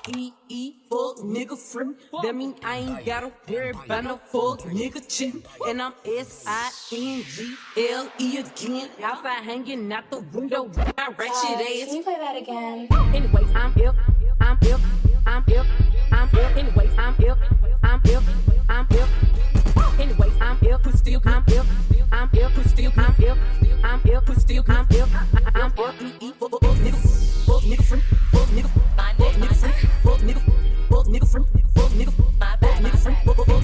R-E-E, fuck nigga free. That mean I ain't gotta worry about no fuck nigga cheating. And I'm S-I-N-G-L-E again. Outside hanging out the window with my ratchet ass. Can you play that again? Anyways, I'm ill. Anyways, I'm ill. Anyways, I'm ill. Put still, I'm ill. Put still, I'm ill. Put still, I'm ill. R-E-E, fuck nigga. Fuck nigga free. Fuck nigga. Fuck nigga free. Fuck nigga. Fuck nigga free. Fuck nigga. Fuck nigga free.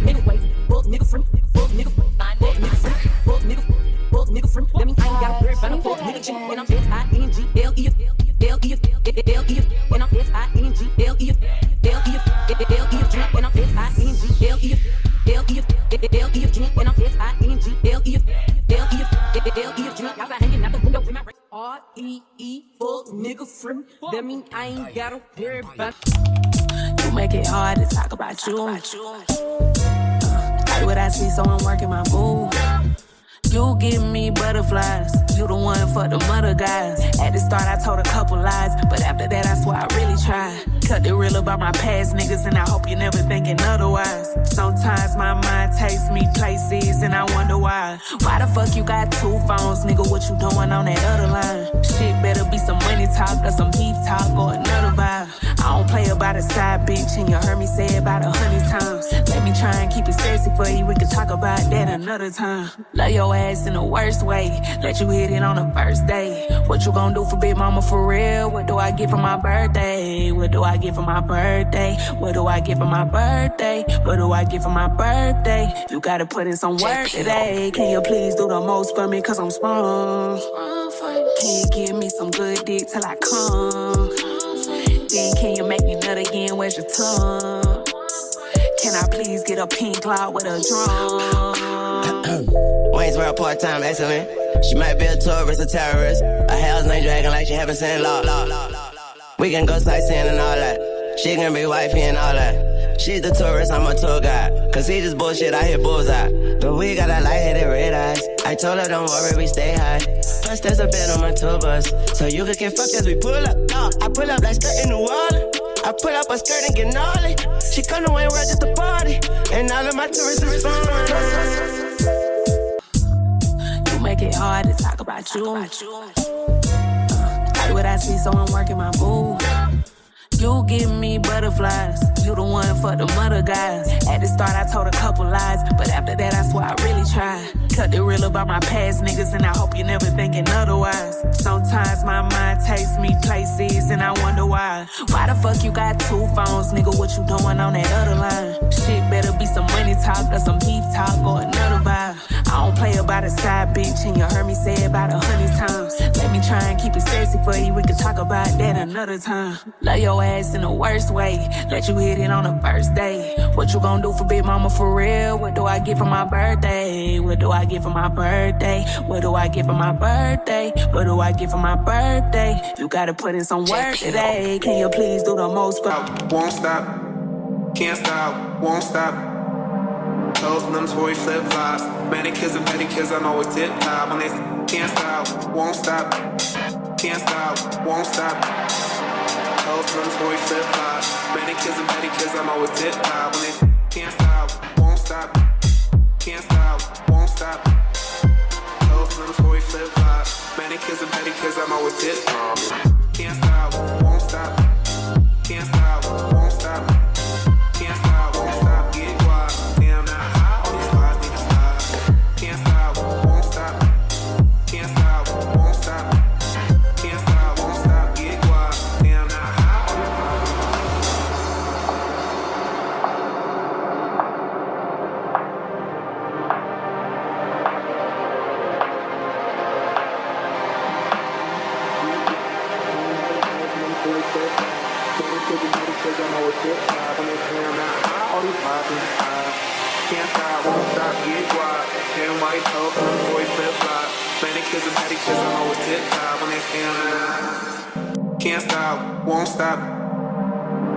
Anyways, fuck nigga free. Fuck nigga. Fuck nigga free. Fuck nigga. Fuck nigga free. That mean I ain't gotta worry about no fuck nigga chick. And I'm S-I-N-G-L-E. And I'm S-I-N-G-L-E. And I'm S-I-N-G-L-E. And I'm S-I-N-G-L-E. Y'all got hanging out the window with my R-E-E, fuck nigga free. That mean I ain't gotta worry about. You make it hard to talk about you. Like what I see, so I'm working my move. You give me butterflies. You the one for the mother guys. At the start, I told a couple lies, but after that, I swear I really tried. Cut the real about my past niggas, and I hope you're never thinking otherwise. Sometimes my mind takes me places, and I wonder why. Why the fuck you got two phones, nigga? What you doing on that other line? Shit better be some money talk or some beef talk or another vibe. I don't play about a side bitch, and you heard me say it about 100 times. Let me try and keep it sexy for you. We can talk about that another time. Love your ass in the worst way. Let you hit it on the first day. What you gonna do for Big Mama for real? What do I get for my birthday? What do I get for my birthday? What do I get for my birthday? What do I get for my birthday? You gotta put in some work today. Can you please do the most for me? Cause I'm sprung. Can you give me some good dick till I come? Then can you make me nut again? Where's your tongue? Can I please get a pink cloud with a drum? Waynesboro part-time excellent. She might be a tourist or terrorist. A hell's name dragging like she haven't seen law. We can go sightseeing and all that. She can be wifey and all that. She's the tourist, I'm a tour guide. Cause he just bullshit, I hit bullseye. But we got a light-headed red eyes. I told her don't worry, we stay high. Plus there's a bed on my tour bus, so you can get fucked as we pull up. I pull up like skirt in New Orleans. I pull up a skirt and get gnarly. She come to Wayne World just to party. And all of my tourists is fun. Make it hard to talk about you. Like what I see, so I'm working my move. You give me butterflies. You the one for the mother guys. At the start, I told a couple lies, but after that, I swear I really tried. Cut the real about my past niggas, and I hope you're never thinking otherwise. Sometimes my mind takes me places, and I wonder why. Why the fuck you got two phones, nigga? What you doing on that other line? Shit better be some money talk or some beef talk or another vibe. I don't play about a side bitch, and you heard me say it about 100 times. Let me try and keep it sexy for you. We can talk about that another time. Love your ass in the worst way. Let you hit it on the first day. What you gonna do for Big Mama for real? What do I get for my birthday? What do I get for my birthday? What do I get for my birthday? What do I get for my birthday? You gotta put in some work today. Can you please do the most for? Won't stop, can't stop, won't stop. Those them toy flip-flops. Manicures and pedicures, I'm always tip-top. When they can't stop, won't stop. Can't stop, won't stop. Those them toy flip-flops. Manicures and pedicures, I'm always tip-top. When they can't stop, won't stop. Can't stop, won't stop. Those them toy flip-flops. Manicures and pedicures, I'm always tip-top. Can't stop, won't stop. Can't stop, won't stop. Can't stop, won't stop. Get quiet. Damn, now high. All these lies need to stop. Can't stop, won't stop. Can't stop, won't stop. Can't stop, won't stop. Get quiet. Damn, now high. Can't stop, won't stop, get quiet. Damn white toes, boy flip-flop. Manicures and pedicures, I'm always tip-top when they feel me. Can't stop, won't stop.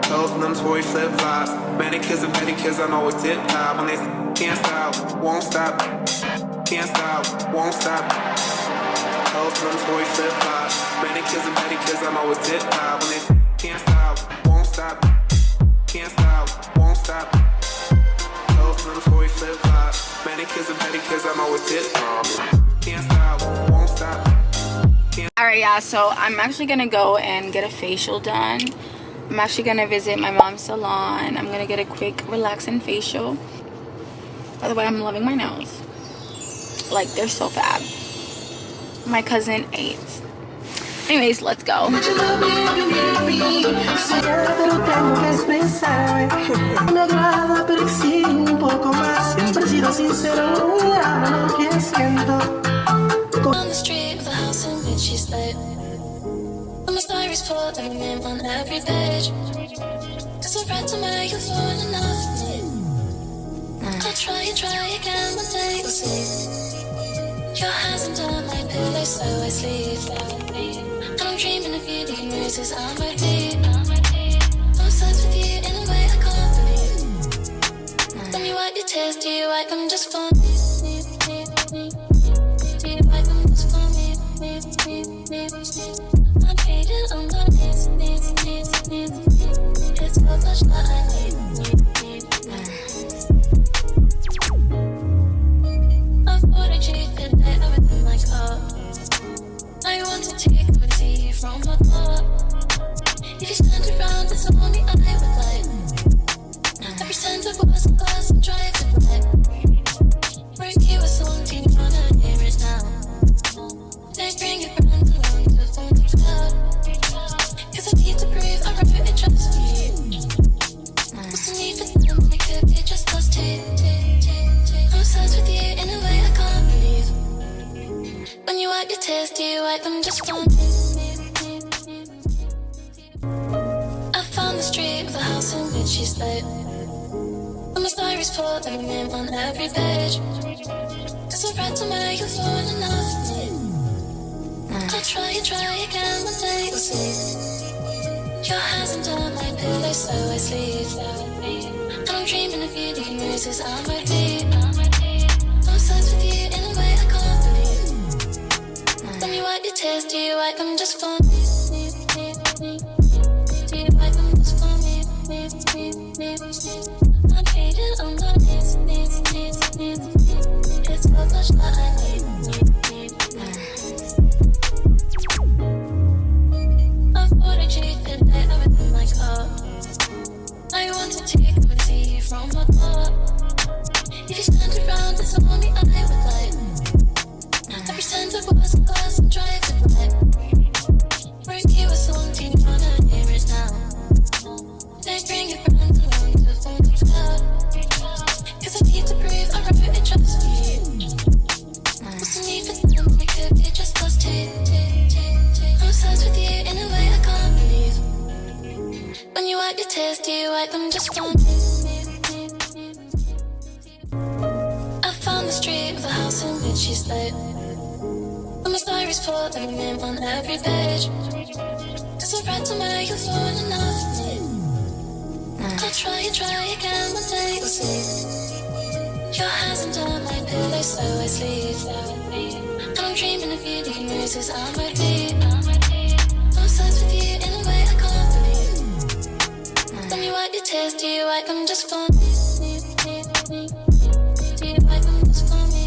Toes and them toy flip-flops. Manicures and pedicures, I'm always tip-top when they can't stop, won't stop. Can't stop, won't stop. Toes and them toy flip-flops. Manicures and pedicures, I'm always tip-top when they can't stop, won't stop. always tip top. Can't stop, won't stop. Alright, yeah, so I'm actually gonna go and get a facial done. I'm actually gonna visit my mom's salon. I'm gonna get a quick relaxing facial. By the way, I'm loving my nails. Like, they're so fab. My cousin ate. Anyways, let's go. On the street of the house in which she slept. I'm a diaries full of your name on every page. Cause I read somewhere you've fallen in love with me. I'll try again one day we'll see. Your hands under my pillow so I sleep. And I'm dreaming of you, the noises on my feet. I'm obsessed with you in a way I can't believe. When you wipe your tears, do you wipe them just for me? I'm fading on my knees. It's so much that I need. I've ordered you today, everything like art. I want to take and see you from afar. If you stand around, it's only I would like. Every cent of was a glass and drive it right. Break you a song, do you wanna hear it now? Then bring your friends along to phone the cloud. Cause I need to prove I wrote it just for you. What's the need for them when it could be just us two? I'm obsessed with you in a way I can't believe. When you wipe your tears, do you wipe them just for me? I found the street of the house in which she slept. And my diaries full of your name on every page. Cause I read somewhere you've fallen in love with me. I'll try again one day we'll see. Your hands under my pillow so I sleep. And I'm dreaming of you, the noises on my feet. I'm obsessed with you in a way I can't believe. When you wipe your tears, do you wipe them just for me? Do you wipe them just for me? I'm fading on my knees. It's so much that I need. I've ordered you today, everything like art. I want to take and see you from afar. If you stand around, it's only I would like. Every cent of was a glass and drive it right. Break you a song, do you wanna hear it now? Then bring your friends along to phone the cloud. Cause I need to prove I wrote it just for you. What's the need for them when it could be just us two? I'm obsessed with you in a way I can't believe. When you wipe your tears, do you wipe them just for me? I found the street of the house in which she slept. And my diaries full of your name on every page. Cause I read somewhere you've fallen in love with me. I'll try again one day we'll see. Your hands under my pillow so I sleep. And I'm dreaming of you, the noises on my feet. I'm obsessed with you in a way I can't believe. When you wipe your tears, do you wipe them just for me? Do you wipe them just for me?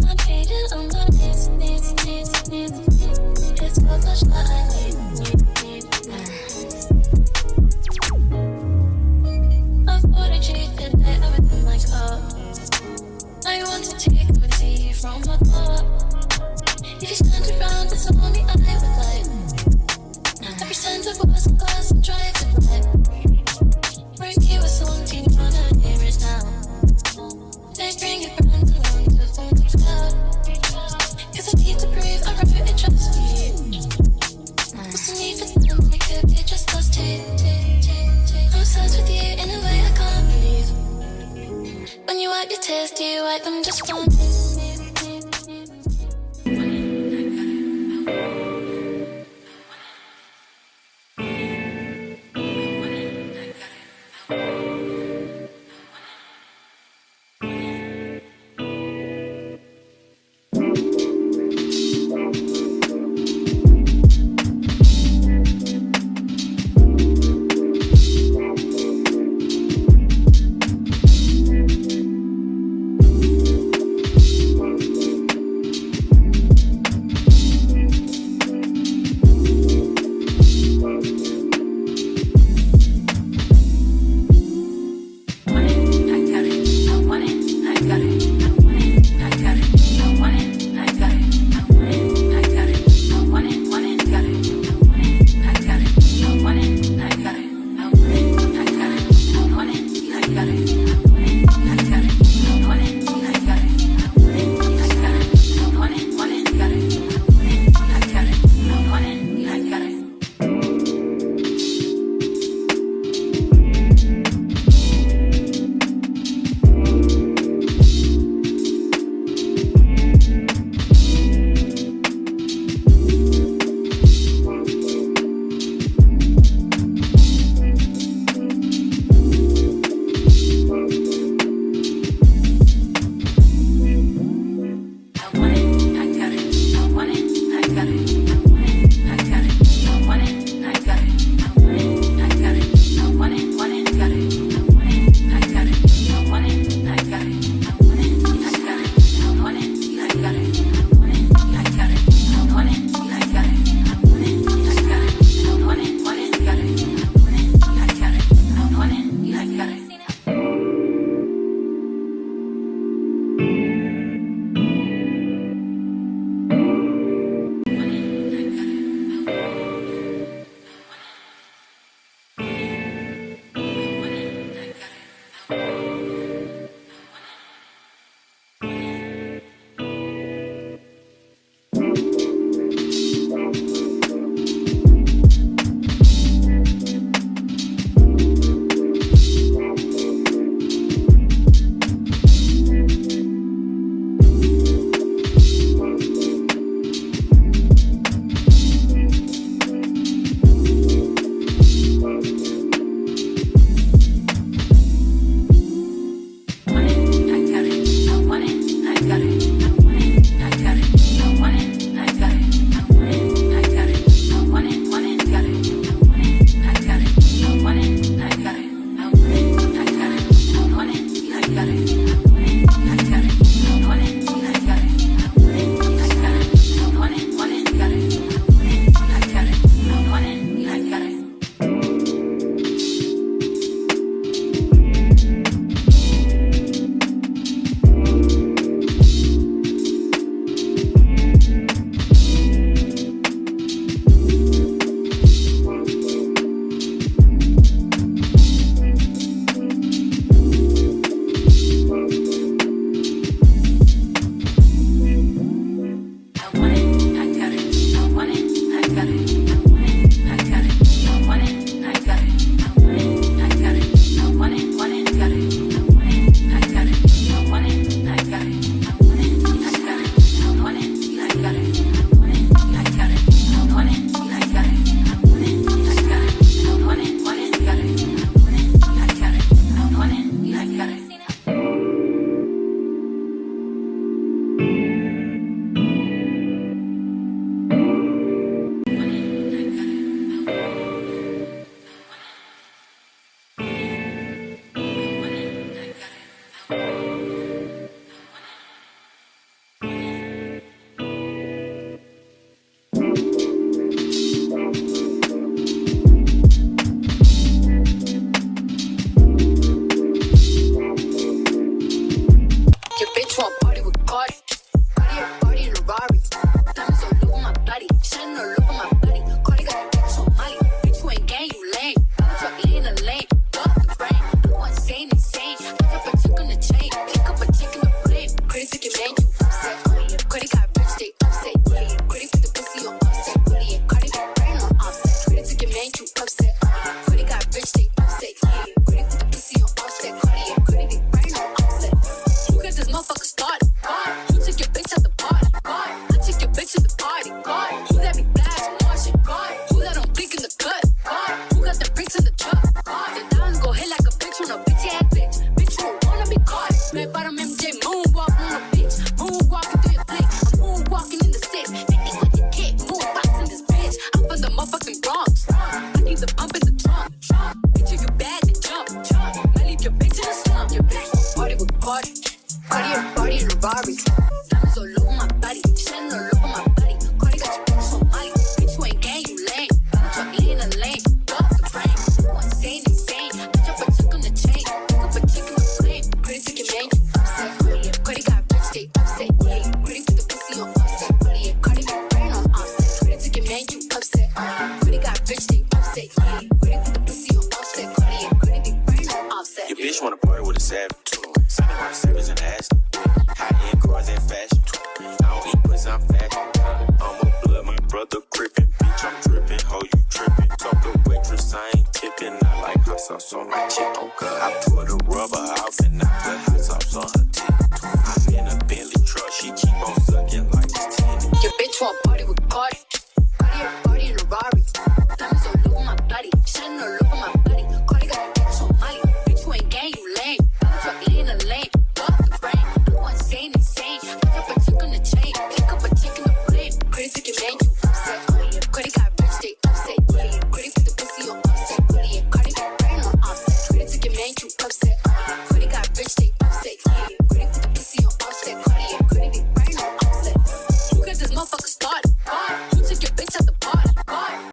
I'm fading on my knees. It's so much that I need. I've ordered you today, everything like art. I want to take and see you from afar. If you stand around, it's only I would like. Every cent of was a glass and drive it right. Break you a song, do you wanna hear it now? Then bring your friends along to phone the cloud. Cause I need to prove I wrote it just for you. What's the need for them when it could be just us two? I'm obsessed with you in a way I can't believe. When you wipe your tears, do you wipe them just for me? Motherfucking Bronx. I keep the pumping Your bitch wanna party with a savage. Signing on the savage and ass. High end cars and fashion. I don't eat pussy, I'm fat. I'm a blood, my brother crippin'. Bitch, I'm drippin', ho, you trippin'. Talk to waitress, I ain't tippin'. I like hot sauce on my chicken. I pour the rubber off and I put hot sauce on her tip. I'm in a Bentley truck, she keep on sucking like it's 10. Your bitch want party with